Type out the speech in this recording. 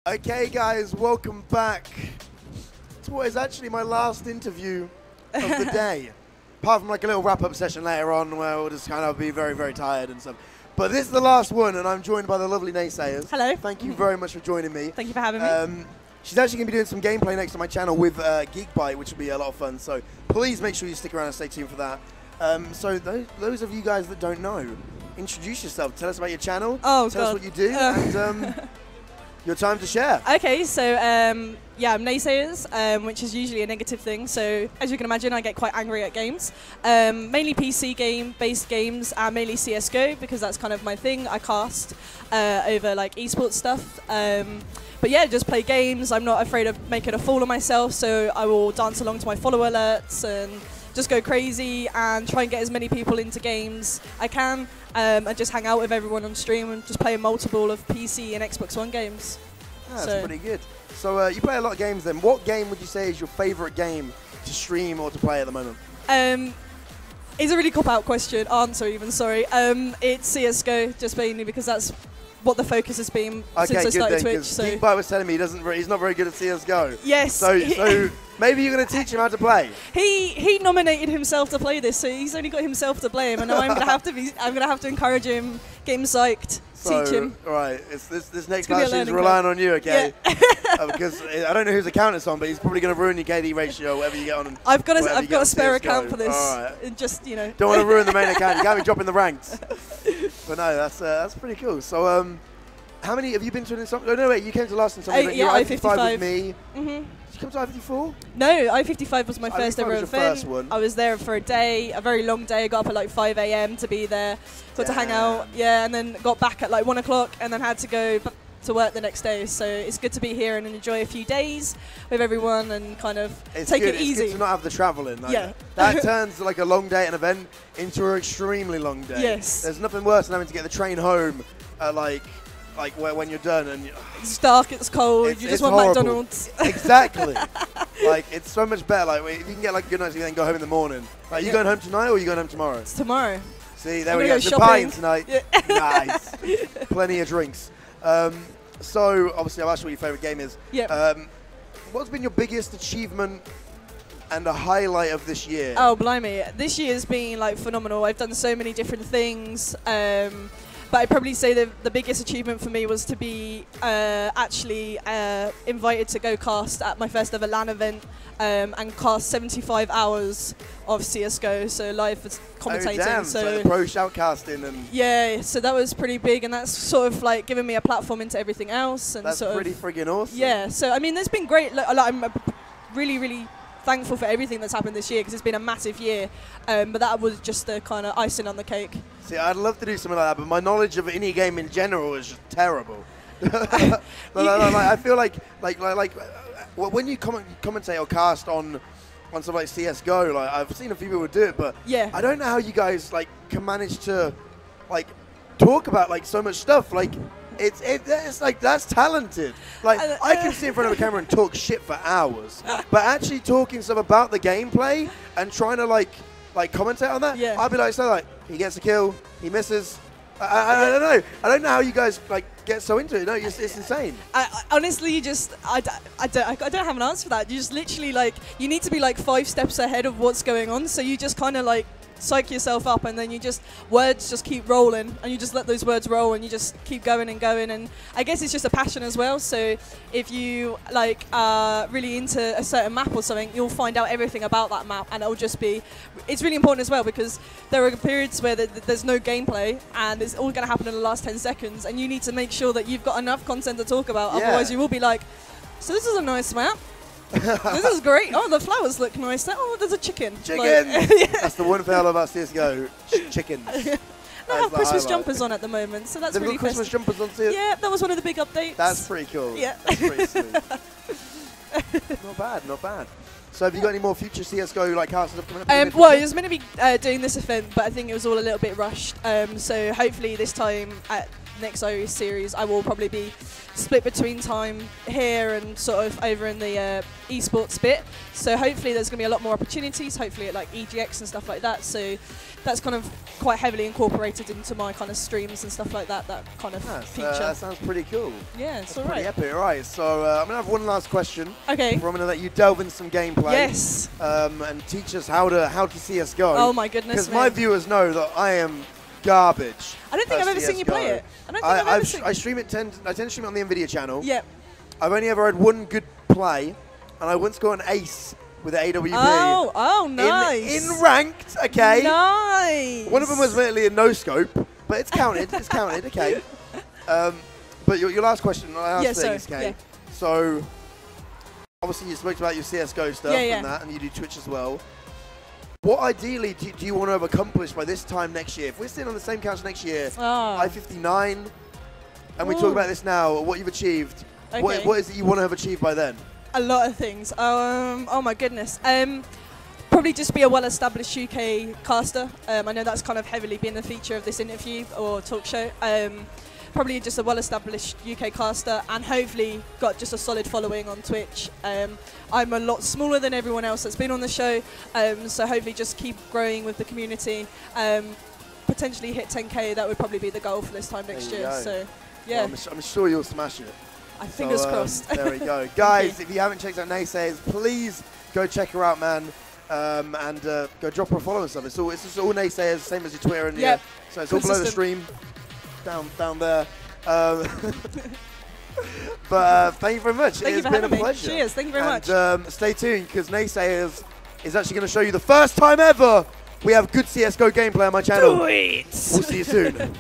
Okay, guys, welcome back to what is actually my last interview of the day. Apart from like a little wrap-up session later on where we'll just kind of be very, very tired and stuff. But this is the last one, and I'm joined by the lovely Naysayers. Hello. Thank you very much for joining me. Thank you for having me. She's actually going to be doing some gameplay next to my channel with Geekbyte, which will be a lot of fun. So please make sure you stick around and stay tuned for that. So those of you guys that don't know, introduce yourself. Tell us about your channel. Oh, Tell us what you do. And your time to share. Okay, so yeah, I'm Naysayers, which is usually a negative thing. So as you can imagine, I get quite angry at games. Mainly PC game-based games, and mainly CSGO, because that's kind of my thing. I cast over like esports stuff. But yeah, just play games. I'm not afraid of making a fool of myself, so I will dance along to my follower alerts and just go crazy and try and get as many people into games I can, and just hang out with everyone on stream and just play a multiple of PC and Xbox One games. Yeah, that's pretty good. So you play a lot of games then. What game would you say is your favourite game to stream or to play at the moment? It's a really cop-out answer even, sorry. It's CSGO, just mainly because that's what the focus has been since I started Twitch. So Geekbyte was telling me he's not very good at CSGO. Yes. So maybe you're going to teach him how to play. He nominated himself to play this, so he's only got himself to blame, and now I'm gonna have to encourage him, get him psyched, teach him. All right, this next match is relying on you, okay? Yeah. Because I don't know whose account it's on, but he's probably going to ruin your KD ratio, whatever you get on. I've got a spare account for this. All right. And just don't want to ruin the main account. You can't be dropping the ranks. But no, that's pretty cool. So how many have you been to an Insomnia? Oh no, wait, you came to last Insomnia. Yeah, I-55 with me. Did you come to I-54? No, I-55 was my first ever event. First one. I was there for a day, a very long day. I got up at like 5 AM to be there, got to hang out, and then got back at like 1 o'clock, and then had to go to work the next day. So it's good to be here and enjoy a few days with everyone and kind of take it easy. It's good to not have the travelling. Like, that turns like a long day at an event into an extremely long day. Yes. There's nothing worse than having to get the train home at like when you're done and it's dark, it's cold, you just want horrible. McDonald's. Exactly. Like it's so much better. Like if you can get like a good night's sleep and then go home in the morning. Like you going home tonight or are you going home tomorrow? It's tomorrow. See, there we go. Some partying tonight. Yeah. Nice. Plenty of drinks. So obviously I've asked you what your favourite game is. Yeah. What's been your biggest achievement and a highlight of this year? Oh, blimey. This year's been like phenomenal. I've done so many different things. But I'd probably say the biggest achievement for me was to be actually invited to go cast at my first ever LAN event and cast 75 hours of CSGO, so live commentating. Oh, damn. So like pro shoutcasting and yeah, so that was pretty big, and that's sort of like given me a platform into everything else. And that's pretty friggin' awesome. Yeah, so I mean, there's been great. Like, I'm really, really thankful for everything that's happened this year because it's been a massive year, but that was just the kind of icing on the cake. See, I'd love to do something like that, but my knowledge of any game in general is just terrible. I feel like when you commentate or cast on something like CS:GO, like I've seen a few people do it, but I don't know how you guys like can manage to like talk about like so much stuff. Like it's like that's talented. Like I can sit in front of a camera and talk shit for hours, but actually talking stuff about the gameplay and trying to like commentate on that, I'd be like, he gets a kill, he misses. I don't know. I don't know how you guys like get so into it. No, it's insane. Honestly, you just I don't have an answer for that. You just literally like you need to be like 5 steps ahead of what's going on. So you just kind of like psych yourself up, and then words just keep rolling, and you just let those words roll, and you just keep going and going. And I guess it's just a passion as well. So if you like are really into a certain map or something, you'll find out everything about that map, and it's really important as well because there are periods where there's no gameplay and it's all going to happen in the last 10 seconds, and you need to make sure that you've got enough content to talk about. Otherwise you will be like, so this is a nice map. This is great. Oh, the flowers look nice. Oh, there's a chicken. Chicken! Like, that's the one thing I love about CSGO. Chickens. I have Christmas jumpers on at the moment, so that's really Christmas jumpers on CSGO? Yeah, that was one of the big updates. That's pretty cool. Yeah. That's pretty sweet. Not bad, not bad. So have you got any more future CSGO like casts coming up? Well, I was meant to be doing this event, but I think it was all a little bit rushed. So hopefully this time at Nexo series, I will probably be split between time here and sort of over in the esports bit. So hopefully there's going to be a lot more opportunities, hopefully at like EGX and stuff like that. So that's kind of quite heavily incorporated into my kind of streams and stuff like that, that kind of feature. That sounds pretty cool. Yeah, it's That's all pretty right. epic. Right, so I'm going to have one last question. Okay. I'm going to let you delve into some gameplay. Yes. And teach us how to see us go. Oh my goodness. Because my viewers know that I am garbage. I don't think I've ever seen you play it. I don't think I've ever seen I stream it. I tend to stream it on the Nvidia channel. Yep. I've only ever had one good play, and I once got an ace with the AWP. Oh, nice. In ranked, okay. Nice. One of them was admittedly a no scope, but it's counted. It's counted, okay. But your last question, I asked things, okay. Yeah. So obviously you spoke about your CS:GO stuff and that, and you do Twitch as well. What ideally do you want to have accomplished by this time next year? If we're sitting on the same couch next year, I-59, and we talk about this now, what you've achieved, Okay. what is it you want to have achieved by then? A lot of things. Oh my goodness. Probably just be a well-established UK caster. I know that's kind of heavily been the feature of this interview or talk show. Probably just a well-established UK caster, and hopefully got just a solid following on Twitch. I'm a lot smaller than everyone else that's been on the show, so hopefully just keep growing with the community. Potentially hit 10K, that would probably be the goal for this time next year. So, yeah. Well, I'm sure you'll smash it. Fingers crossed. There we go. Guys, if you haven't checked out Naysayers, please go check her out, man. And go drop her a follow and stuff. It's just all Naysayers, same as your Twitter and your, so it's all below the stream. Down there. But thank you very much. Thank you for having me. Cheers, thank you very much. Stay tuned, because Naysayers is actually going to show you the first time ever we have good CS:GO gameplay on my channel. Do it! We'll see you soon.